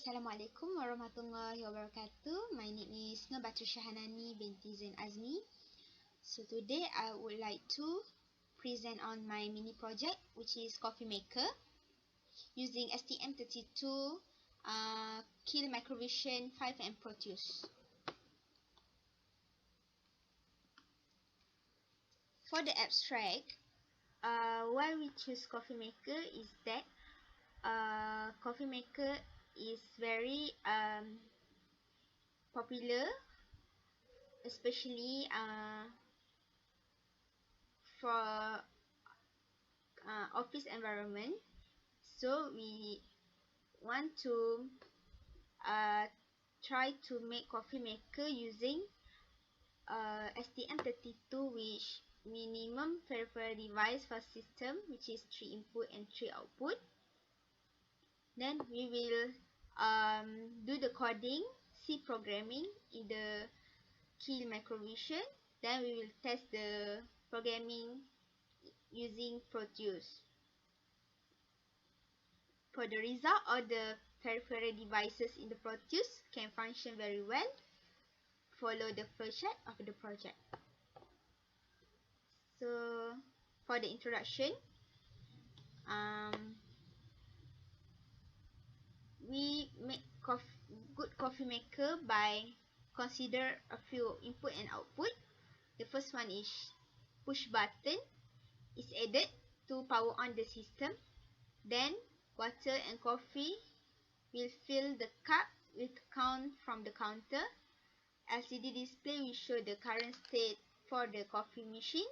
Assalamualaikum warahmatullahi wabarakatuh. My name is Nur Batrisha Hanani binti Zain Azmi. So today I would like to present on my mini project, which is coffee maker using STM32, Keil MicroVision5 and Proteus. For the abstract, why we choose coffee maker is that coffee maker is very popular, especially for office environment. So we want to try to make coffee maker using STM32, which minimum peripheral device for system, which is 3 input and 3 output. Then we will do the coding, C programming in the Keil MicroVision. Then we will test the programming using Proteus. For the result, all the peripheral devices in the Proteus can function very well. Follow the flowchart of the project. So for the introduction, we make good coffee maker by consider a few input and output. The first one is push button is added to power on the system. Then water and coffee will fill the cup with count from the counter. LCD display will show the current state for the coffee machine.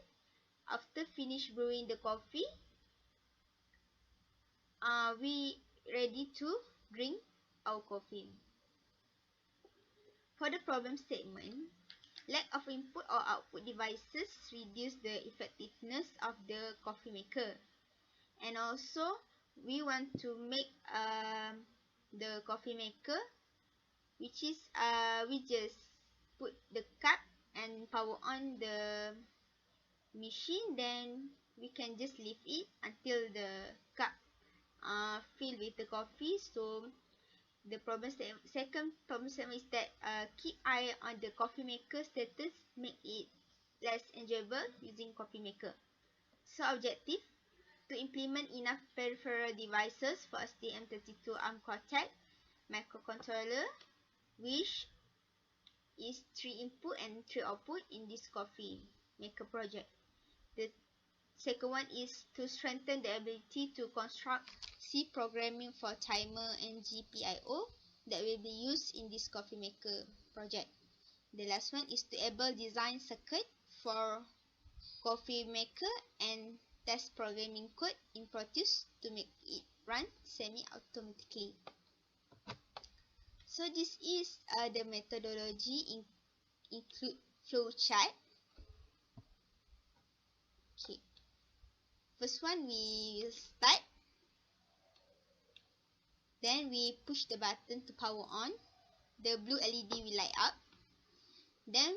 After finish brewing the coffee, we ready to drink our coffee. For the problem statement, lack of input or output devices reduce the effectiveness of the coffee maker. And also, we want to make the coffee maker, which is we just put the cup and power on the machine, then we can just leave it until the cup filled with the coffee. So the second problem statement is that keep eye on the coffee maker status, make it less enjoyable using coffee maker. So objective, to implement enough peripheral devices for STM32 ARM Cortex microcontroller, which is 3 input and 3 output in this coffee maker project. The second one is to strengthen the ability to construct C programming for timer and GPIO that will be used in this coffee maker project. The last one is to able design circuit for coffee maker and test programming code in Proteus to make it run semi-automatically. So this is the methodology include flowchart. Okay. First one, we will start. Then we push the button to power on. The blue LED will light up. Then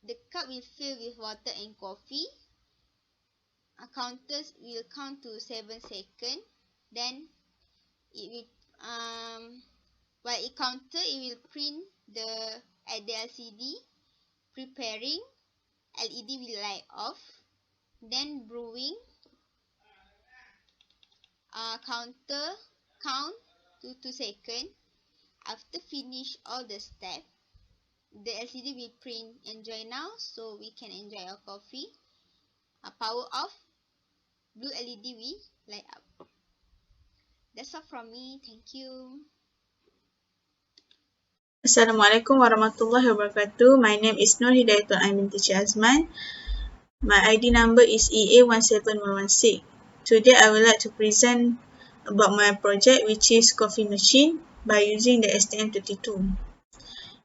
the cup will fill with water and coffee. Counters will count to 7 seconds. Then it will while it counter, it will print at the LCD. Preparing, LED will light off. Then brewing, counter count to 2 seconds. After finish all the steps, the LCD will print enjoy now, so we can enjoy our coffee. Power off, blue LED will light up. That's all from me. Thank you. Assalamualaikum warahmatullahi wabarakatuh. My name is Nur Hidayatul Ain binti Azman. My ID number is EA17116. Today I would like to present about my project, which is coffee machine by using the STM32.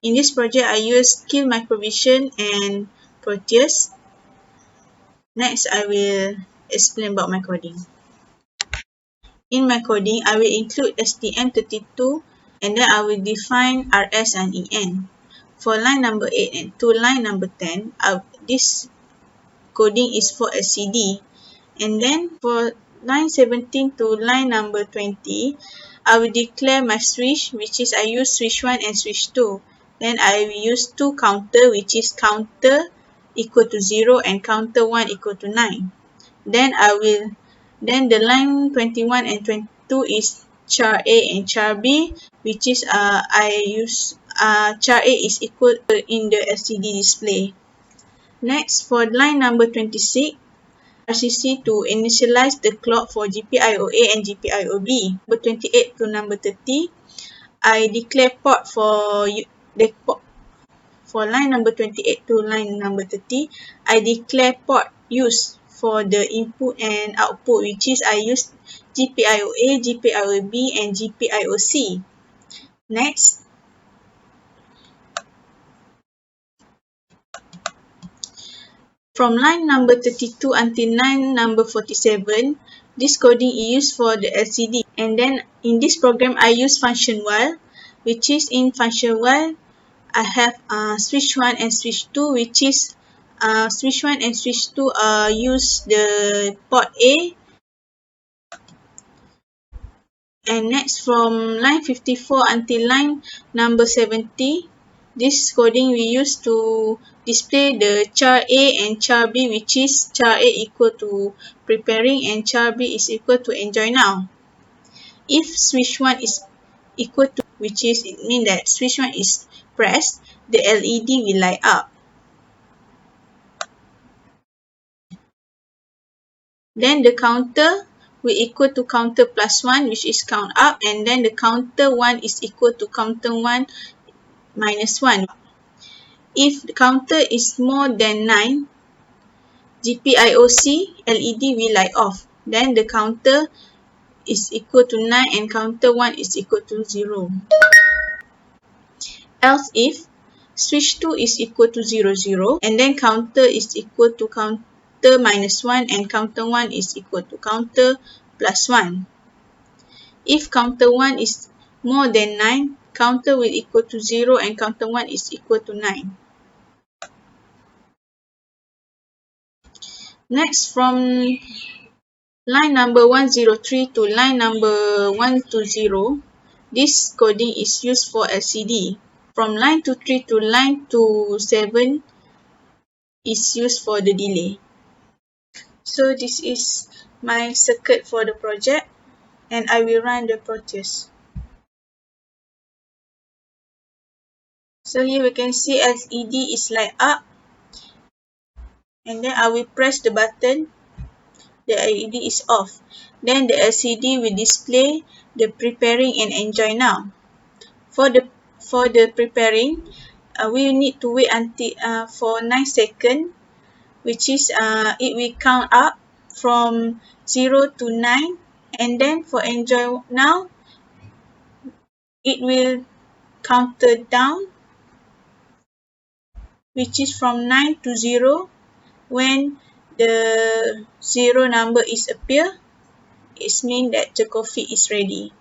In this project, I use Keil MicroVision and Proteus. Next, I will explain about my coding. In my coding, I will include STM32 and then I will define RS and EN. For line number 8 and to line number 10, this coding is for LCD. And then for line 17 to line number 20, I will declare my switch, which is I use switch 1 and switch 2. Then I will use two counter, which is counter equal to 0 and counter 1 equal to 9. Then the line 21 and 22 is char A and char B, which is I use char A is equal in the LCD display. Next, for line number 26, RCC to initialize the clock for GPIOA and GPIOB. Number 28 to number 30, I declare port for line number 28 to line number 30, I declare port use for the input and output, which is I use GPIOA, GPIOB, and GPIOC. Next, from line number 32 until line number 47, this coding is used for the LCD. And then in this program, I use function while, which is in function while, I have switch 1 and switch 2, which is switch 1 and switch 2 use the port A. And next, from line 54 until line number 70, this coding we use to display the char A and char B, which is char A equal to preparing and char B is equal to enjoy now. If switch 1 is equal to, which is it means that switch 1 is pressed, the LED will light up. Then the counter will equal to counter plus 1, which is count up, and then the counter 1 is equal to counter 1 minus 1. If the counter is more than 9, GPIOC LED will light off. Then the counter is equal to 9 and counter 1 is equal to 0. Else if switch 2 is equal to 0, 0, and then counter is equal to counter minus 1 and counter 1 is equal to counter plus 1. If counter 1 is more than 9, counter will equal to 0 and counter 1 is equal to 9. Next, from line number 103 to line number 120, this coding is used for LCD. From line 23 to line 27 is used for the delay. So this is my circuit for the project, and I will run the Proteus. So here we can see LED is light up, and then I will press the button, the LED is off. Then the LCD will display the preparing and enjoy now. For the preparing, we need to wait until for 9 seconds, which is it will count up from 0 to 9, and then for enjoy now, it will counter down, which is from 9 to 0. When the 0 number is appear, it means that the coffee is ready.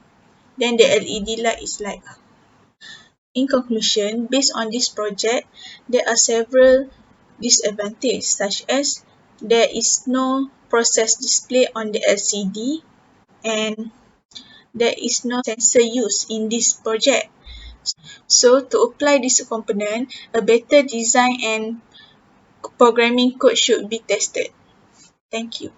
Then the LED light is light up. In conclusion, based on this project, there are several disadvantages, such as there is no process display on the LCD, and there is no sensor used in this project. So to apply this component, a better design and programming code should be tested. Thank you.